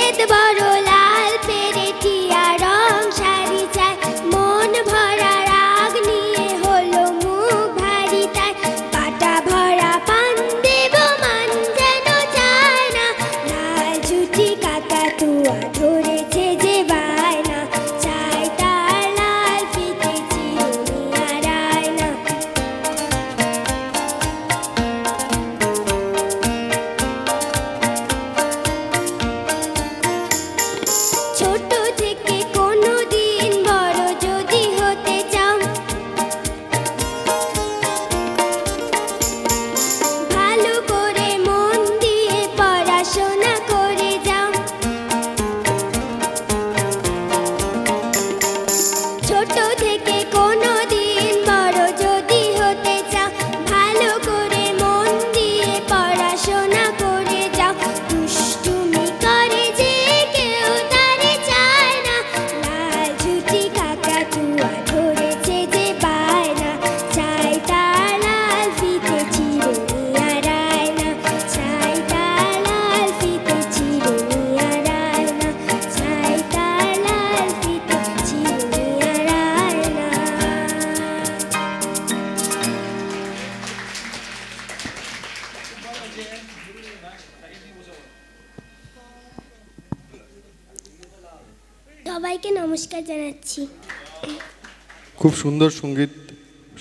সফেদ বড় লাল পেরেটিয়া রং শাড়ি চাই, মন ভরা রাগ নিয়ে হলো মুখ ভারী তাই, পাটা ভরা পান দেব মান যেন চায় না, লাল ঝুটি কাকাতুয়া ধরেছে যে বায়না, চাই তার লাল ফিতে চিরুনি আর আয়না। ছোট থেকে কোনো দিন বড় যদি হতে চাও, ভালো করে মন দিয়ে পড়াশোনা করে যাও। ছোট থেকে কোনো দিন বড় যদি হতে চাও, ভালো করে মন দিয়ে পড়াশোনা করে যাও। দুষ্টুমি করে যে কেউ তারে চায় না, লাল ঝুটি কাকাতুয়া ধরেছে যে বায়না, চাই তার লাল ফিতে চিরুনি আর আয়না, চাই তার লাল ফিতে চিরুনি আর আয়না, চাই তার লাল ফিতে চিরুনি আর আয়না। সবাইকে নমস্কার জানাচ্ছি। খুব সুন্দর সঙ্গীত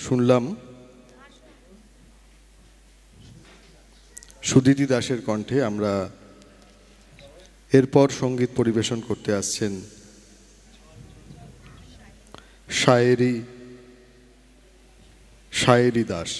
শুনলাম সুদিতি দাসের কণ্ঠে। আমরা এরপর সঙ্গীত পরিবেশন করতে আসছেন শায়েরি দাস।